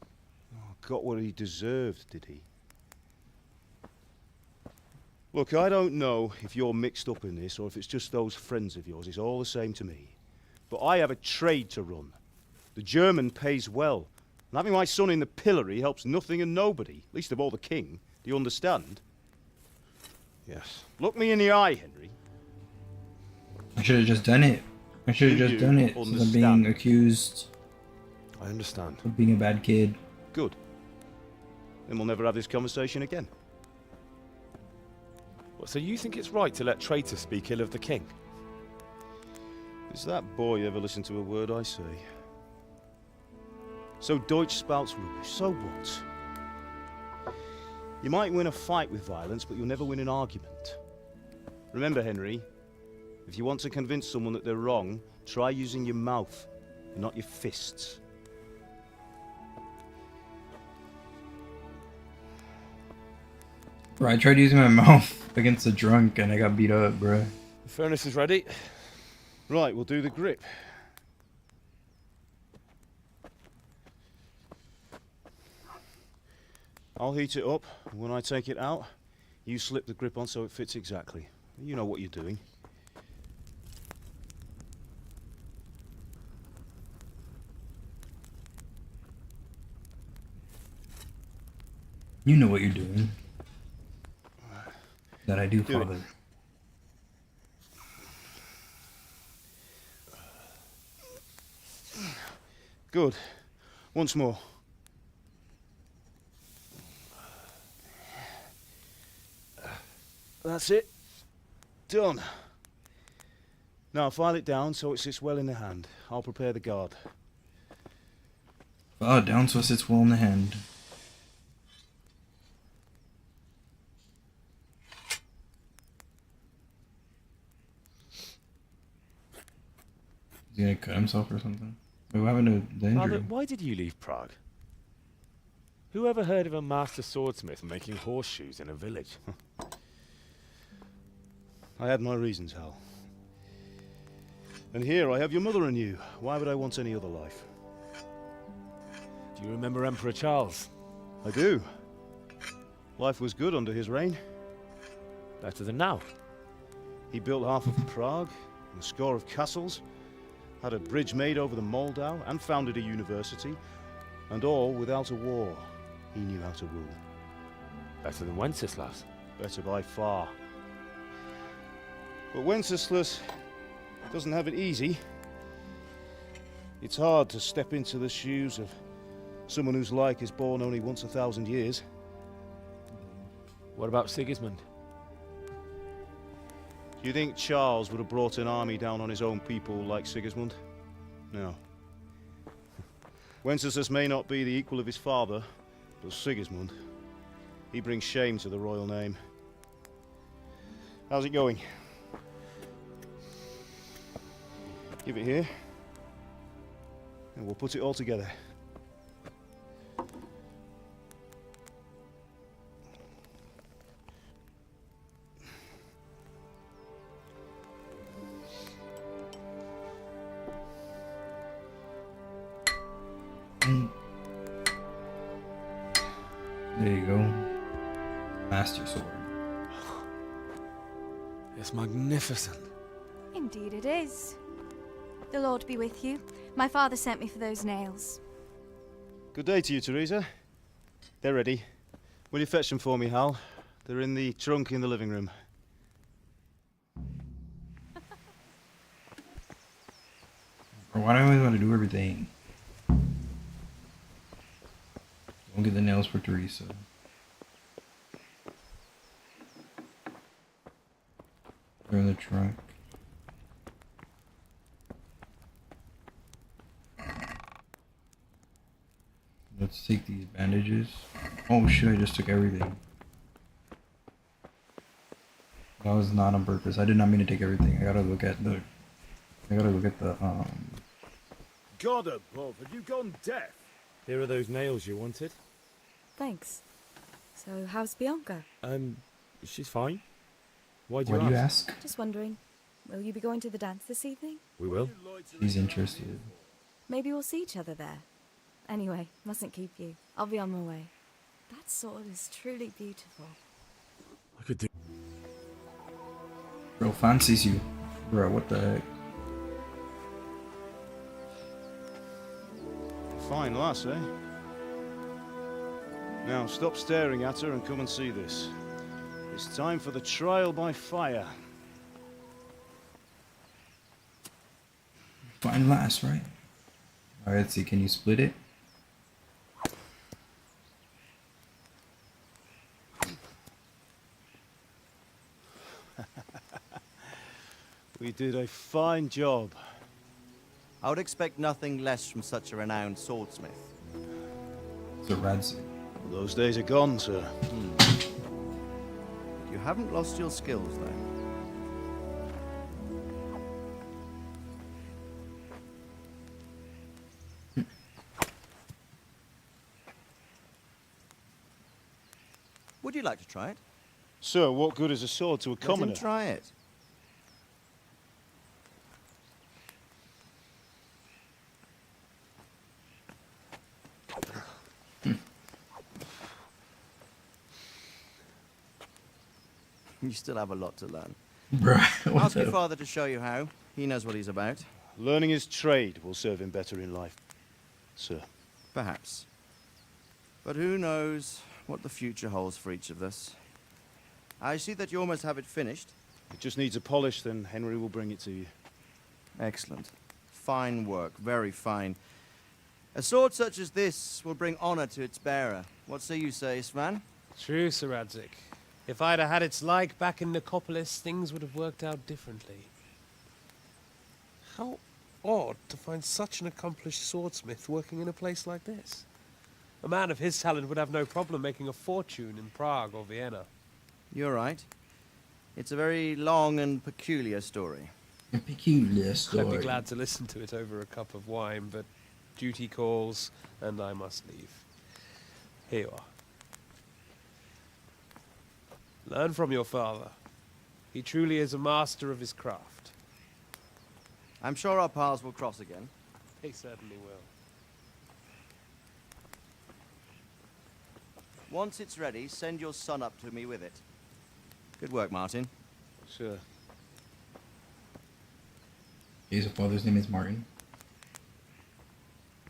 Oh, got what he deserved, did he? Look, I don't know if you're mixed up in this or if it's just those friends of yours. It's all the same to me. But I have a trade to run. The German pays well. And having my son in the pillory helps nothing and nobody, least of all the king. Do you understand? Yes. Look me in the eye, Henry. I should have just done it. I should have just done it instead of being accused. I understand. Of being a bad kid. Good. Then we'll never have this conversation again. What, so you think it's right to let traitors speak ill of the king? Does that boy ever listen to a word I say? So Deutsch spouts rubbish. So what? You might win a fight with violence, but you'll never win an argument. Remember, Henry, if you want to convince someone that they're wrong, try using your mouth, and not your fists. Bro, I tried using my mouth against a drunk and I got beat up, bro. The furnace is ready. Right, we'll do the grip. I'll heat it up, and when I take it out, you slip the grip on so it fits exactly. You know what you're doing. You know what you're doing. That I do, Father. Good. Once more. That's it. Done. Now file it down so it sits well in the hand. I'll prepare the guard. File it down so it sits well in the hand. Is he gonna cut himself or something? Wait, what happened to the injury? Father, why did you leave Prague? Who ever heard of a master swordsmith making horseshoes in a village? I had my reasons, Hal. And here I have your mother and you. Why would I want any other life? Do you remember Emperor Charles? I do. Life was good under his reign. Better than now. He built half of Prague, and a score of castles, had a bridge made over the Moldau, and founded a university, and all without a war. He knew how to rule. Better than Wenceslas. Better by far. But Wenceslas doesn't have it easy. It's hard to step into the shoes of someone whose like is born only once 1,000 years. What about Sigismund? Do you think Charles would have brought an army down on his own people like Sigismund? No. Wenceslas may not be the equal of his father, but Sigismund, he brings shame to the royal name. How's it going? Give it here, and we'll put it all together. There you go. Master sword. It's magnificent. Indeed it is. The Lord be with you. My father sent me for those nails. Good day to you, Teresa. They're ready. Will you fetch them for me, Hal? They're in the trunk in the living room. Why do I always want to do everything? Don't get the nails for Teresa. They're in the trunk. Let's take these bandages. Oh shit, I just took everything. That was not on purpose. I did not mean to take everything. I gotta look at the God above, have you gone deaf? Here are those nails you wanted. Thanks. So, how's Bianca? She's fine. Why do you ask? Just wondering. Will you be going to the dance this evening? We will. He's interested. Maybe we'll see each other there. Anyway, mustn't keep you. I'll be on my way. That sword is truly beautiful. I could do. Bro fancies you. Bro, what the heck? Fine lass, eh? Now, stop staring at her and come and see this. It's time for the trial by fire. Fine last, right? Alright, let's see, can you split it? We did a fine job. I would expect nothing less from such a renowned swordsmith. It's a Radzi. Those days are gone, sir. You haven't lost your skills, though. Would you like to try it? Sir, what good is a sword to a commoner? Let him try it. You still have a lot to learn. Bruh, ask your father to show you how. He knows what he's about. Learning his trade will serve him better in life, sir. Perhaps. But who knows what the future holds for each of us. I see that you almost have it finished. It just needs a polish, then Henry will bring it to you. Excellent. Fine work, very fine. A sword such as this will bring honor to its bearer. What say you, Svan? True, Sir Radzik. If I'd have had its like back in Nicopolis, things would have worked out differently. How odd to find such an accomplished swordsmith working in a place like this. A man of his talent would have no problem making a fortune in Prague or Vienna. You're right. It's a very long and peculiar story. A peculiar story. I'd be glad to listen to it over a cup of wine, but duty calls, and I must leave. Here you are. Learn from your father. He truly is a master of his craft. I'm sure our paths will cross again. They certainly will. Once it's ready, send your son up to me with it. Good work, Martin. Sure. His father's name is Martin.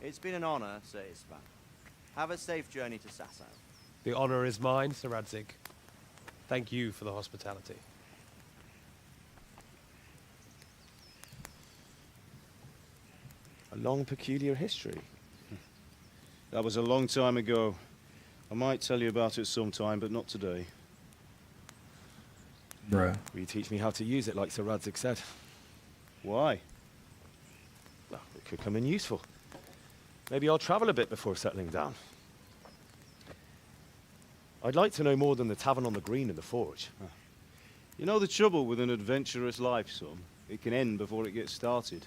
It's been an honor, Sir Isvan. Have a safe journey to Sasau. The honor is mine, Sir Radzik. Thank you for the hospitality. A long, peculiar history. That was a long time ago. I might tell you about it sometime, but not today. Bruh. Will you teach me how to use it like Sir Radzik said? Why? Well, it could come in useful. Maybe I'll travel a bit before settling down. I'd like to know more than the tavern on the green and the forge. You know the trouble with an adventurous life, son? It can end before it gets started.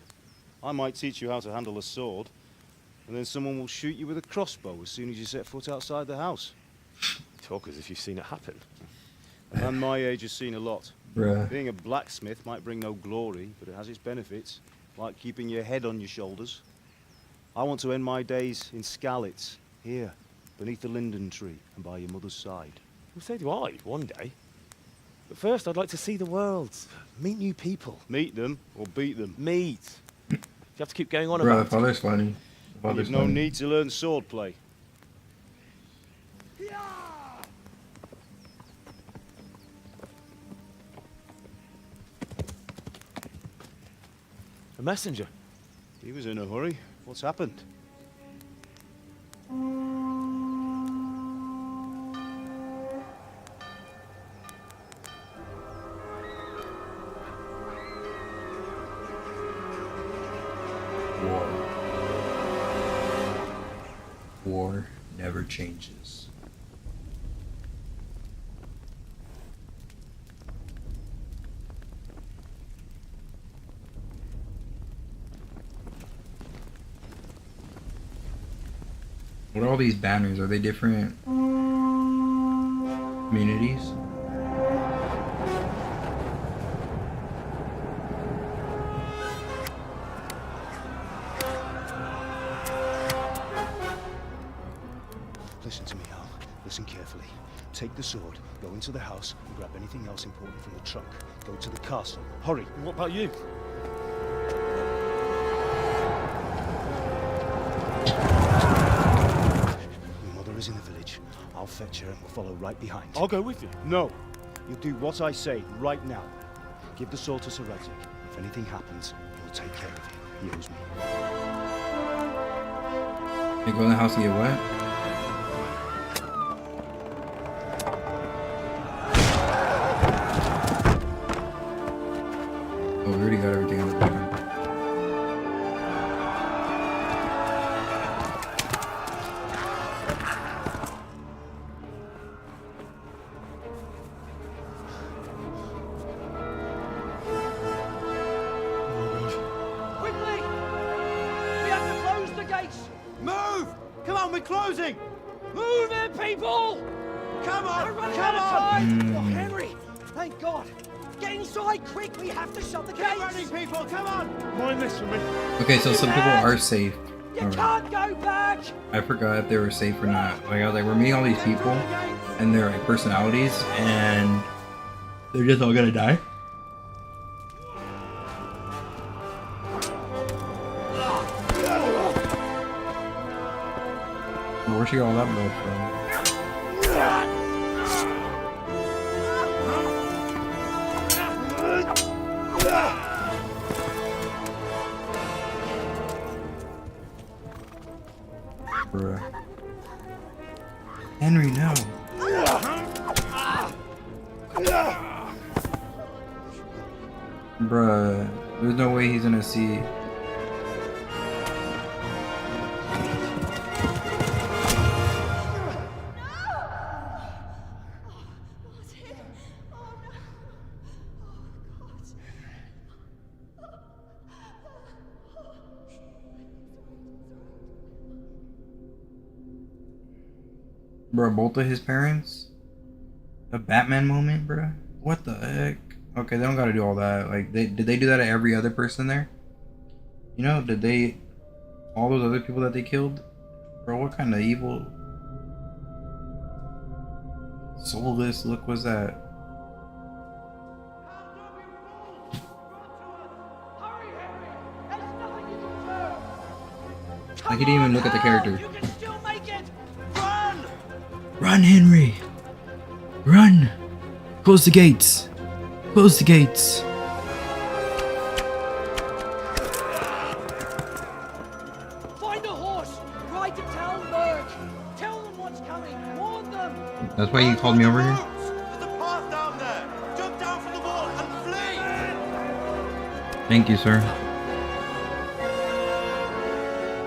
I might teach you how to handle a sword, and then someone will shoot you with a crossbow as soon as you set foot outside the house. You talk as if you've seen it happen. A man my age has seen a lot. Bruh. Being a blacksmith might bring no glory, but it has its benefits, like keeping your head on your shoulders. I want to end my days in Skalitz, here, beneath the linden tree and by your mother's side. Well, so do I, one day. But first, I'd like to see the world. Meet new people. Meet them or beat them? Meet. You have to keep going on Bro, about the father's funny. The father's You've no funny. need to learn swordplay. A messenger. He was in a hurry. What's happened? War never changes. What are all these banners? Are they different communities? Listen to me, Al. Listen carefully. Take the sword, go into the house, and grab anything else important from the trunk. Go to the castle. Hurry. What about you? Your mother is in the village. I'll fetch her and we'll follow right behind. I'll go with you. No. You'll do what I say right now. Give the sword to Sir Radzik. If anything happens, he'll take care of you. He owes me. They go in the house and get what? Oh, we already got everything on the bottom. Quickly! We have to close the gates! Move! Come on, we're closing! Move it, people! Come on! We're running out of time! Oh, Henry! Thank God! Get inside, quick! We have to shut the gates! Keep running, people! Come on! Mind this for me. Okay, so some people are safe. You Alright. can't go back! I forgot if they were safe or not. Like I was like, we're meeting all these people and their like personalities, and they're just all gonna die. Where'd she get all that blood from? Bruh. Henry, no. Bruh, there's no way he's gonna see. Bruh, both of his parents? A Batman moment, bruh? What the heck? Okay, they don't gotta do all that. Like, did they do that to every other person there? You know, did they... all those other people that they killed? Bro, what kind of evil... soulless look was that? Like, he didn't even look at the character. Run, Henry! Run! Close the gates! Close the gates! Find a horse! Ride to town, Merc! Tell them what's coming! Warn them! That's why you called me over here? There's a path down there! Jump down from the wall and flee! Thank you, sir.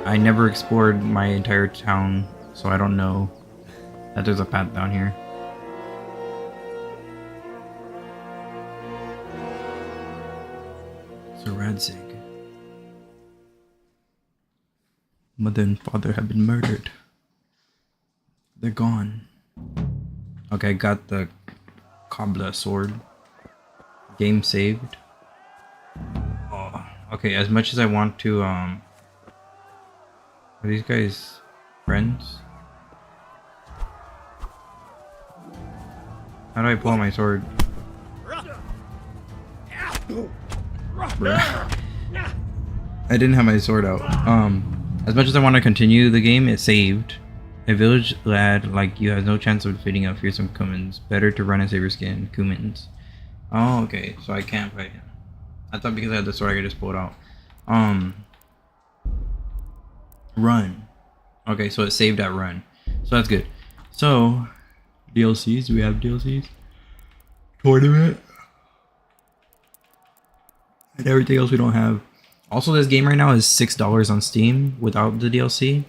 I never explored my entire town, so I don't know that there's a path down here. Sir Radzik. Mother and father have been murdered. They're gone. Okay, I got the Kabla sword. Game saved. Oh, okay, as much as I want to, are these guys friends? How do I pull out my sword? Bruh. I didn't have my sword out. As much as I want to continue the game, it saved. A village lad like you has no chance of defeating a fearsome Cumans. Better to run and save your skin, Cumans. Oh, okay. So I can't fight him. I thought because I had the sword I could just pull it out. Run. Okay, so it saved at run. So that's good. So, DLCs. Do we have DLCs? Tournament. And everything else we don't have. Also, this game right now is $6 on Steam without the DLC.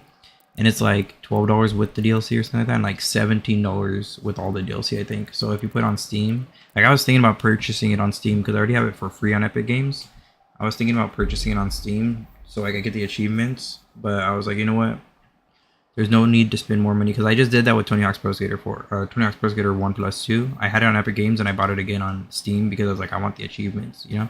And it's like $12 with the DLC or something like that. And like $17 with all the DLC, I think. So if you put it on Steam. Like I was thinking about purchasing it on Steam because I already have it for free on Epic Games. I was thinking about purchasing it on Steam so I could get the achievements. But I was like, you know what? There's no need to spend more money because I just did that with Tony Hawk's Pro Skater 4. Tony Hawk's Pro Skater 1+2. I had it on Epic Games and I bought it again on Steam because I was like, I want the achievements, you know?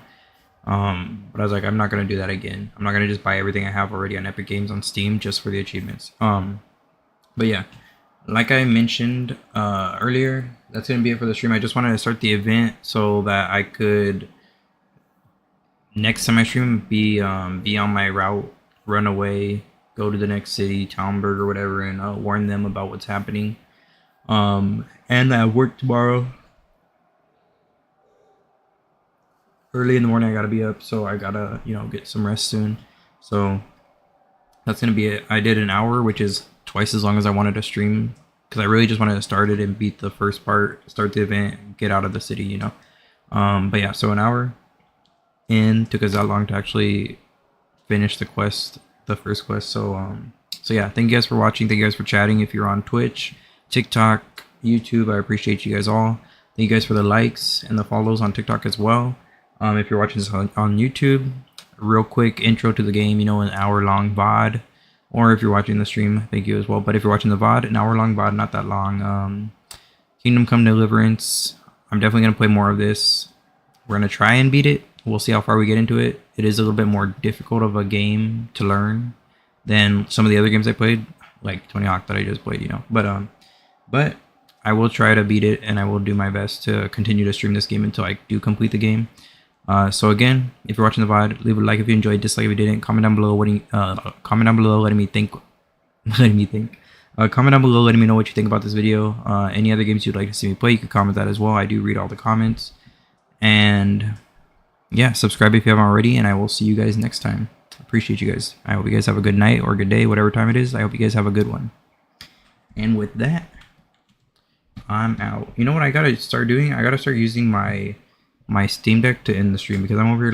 But I was like, I'm not going to do that again. I'm not going to just buy everything I have already on Epic Games on Steam just for the achievements. But yeah, like I mentioned earlier, that's going to be it for the stream. I just wanted to start the event so that I could, next time I stream, be on my route, run away, go to the next city, Talmberg or whatever, and warn them about what's happening. And I work tomorrow. Early in the morning I gotta be up, so I gotta, you know, get some rest soon. So that's gonna be it. I did an hour, which is twice as long as I wanted to stream, because I really just wanted to start it and beat the first part, start the event, get out of the city, you know. But yeah, so an hour and took us that long to actually finish the quest, the first quest. So yeah, thank you guys for watching. Thank you guys for chatting. If you're on Twitch, TikTok, YouTube, I appreciate you guys all. Thank you guys for the likes and the follows on TikTok as well. If you're watching this on YouTube, real quick intro to the game, you know, an hour-long VOD. Or if you're watching the stream, thank you as well. But if you're watching the VOD, an hour-long VOD, not that long. Kingdom Come Deliverance. I'm definitely going to play more of this. We're going to try and beat it. We'll see how far we get into it. It is a little bit more difficult of a game to learn than some of the other games I played, like Tony Hawk that I just played, you know. But I will try to beat it, and I will do my best to continue to stream this game until I do complete the game. So again, if you're watching the VOD, leave a like if you enjoyed, dislike if you didn't. Comment down below comment down below letting me think. Comment down below letting me know what you think about this video. Any other games you'd like to see me play, you can comment that as well. I do read all the comments. And yeah, subscribe if you haven't already, and I will see you guys next time. Appreciate you guys. I hope you guys have a good night or good day, whatever time it is. I hope you guys have a good one. And with that, I'm out. You know what I gotta start doing? I gotta start using my Steam Deck to end the stream because I'm over here